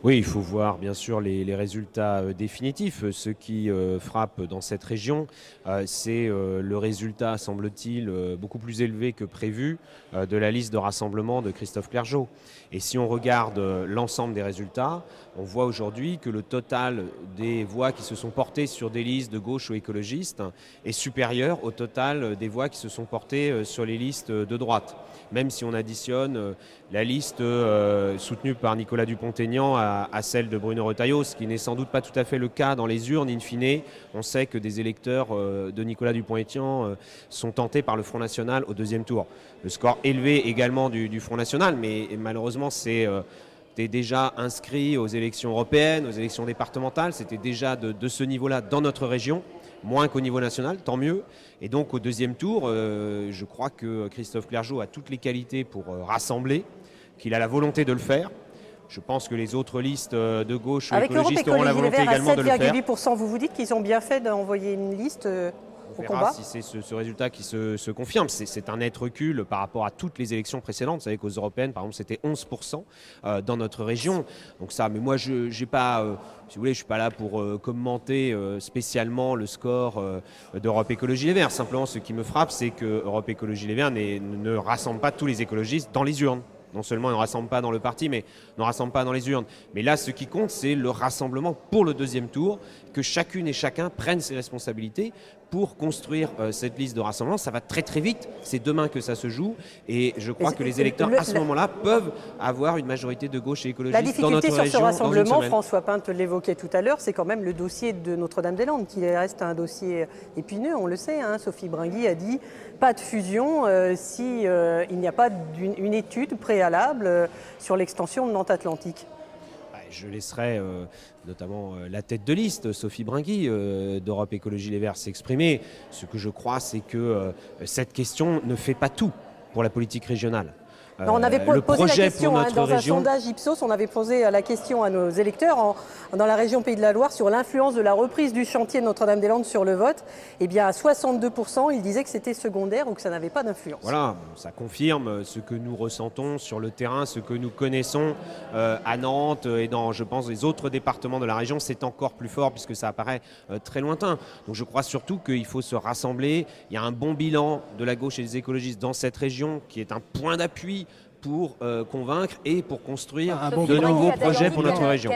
Oui, il faut voir bien sûr les résultats définitifs. Ce qui frappe dans cette région, c'est le résultat, semble-t-il, beaucoup plus élevé que prévu de la liste de rassemblement de Christophe Clergeau. Et si on regarde l'ensemble des résultats, on voit aujourd'hui que le total des voix qui se sont portées sur des listes de gauche ou écologistes est supérieur au total des voix qui se sont portées sur les listes de droite. Même si on additionne la liste soutenue par Nicolas Dupont-Aignan à celle de Bruno Retailleau, ce qui n'est sans doute pas tout à fait le cas dans les urnes. In fine, on sait que des électeurs de Nicolas Dupont-Aignan sont tentés par le Front National au deuxième tour. Le score élevé également du Front National, mais malheureusement c'est déjà inscrit aux élections européennes, aux élections départementales. C'était déjà de ce niveau-là dans notre région, moins qu'au niveau national, tant mieux. Et donc au deuxième tour, je crois que Christophe Clergeau a toutes les qualités pour rassembler, qu'il a la volonté de le faire. Je pense que les autres listes de gauche ou Avec Europe écologistes auront la Écologie Les volonté Verts à également de le faire. 7,8%, vous vous dites qu'ils ont bien fait d'envoyer une liste On au verra combat? si c'est ce résultat qui se confirme. C'est un net recul par rapport à toutes les élections précédentes. Vous savez qu'aux européennes, par exemple, c'était 11% dans notre région. Donc ça, mais moi, je ne suis pas là pour commenter spécialement le score d'Europe Écologie Les Verts. Simplement, ce qui me frappe, c'est que Europe Écologie Les Verts ne rassemble pas tous les écologistes dans les urnes. Non seulement ils ne rassemblent pas dans le parti, mais ne rassemblent pas dans les urnes. Mais là, ce qui compte, c'est le rassemblement pour le deuxième tour, que chacune et chacun prenne ses responsabilités pour construire cette liste de rassemblement. Ça va très très vite, c'est demain que ça se joue, et je crois que les électeurs à ce moment-là peuvent avoir une majorité de gauche et écologiste dans notre région. La difficulté sur ce rassemblement, François Pinte l'évoquait tout à l'heure, c'est quand même le dossier de Notre-Dame-des-Landes, qui reste un dossier épineux, on le sait. Sophie Bringui a dit pas de fusion si il n'y a pas une étude préalable sur l'extension de Nantes Atlantique. Je laisserai notamment la tête de liste, Sophie Bringui, d'Europe Écologie Les Verts, s'exprimer. Ce que je crois, c'est que cette question ne fait pas tout pour la politique régionale. On avait posé la question dans région. Un sondage Ipsos, on avait posé la question à nos électeurs dans la région Pays de la Loire sur l'influence de la reprise du chantier de Notre-Dame-des-Landes sur le vote. Eh bien, à 62%, ils disaient que c'était secondaire ou que ça n'avait pas d'influence. Voilà, ça confirme ce que nous ressentons sur le terrain, ce que nous connaissons à Nantes et dans, je pense, les autres départements de la région. C'est encore plus fort puisque ça apparaît très lointain. Donc je crois surtout qu'il faut se rassembler. Il y a un bon bilan de la gauche et des écologistes dans cette région qui est un point d'appui pour convaincre et pour construire de nouveaux projets pour notre région.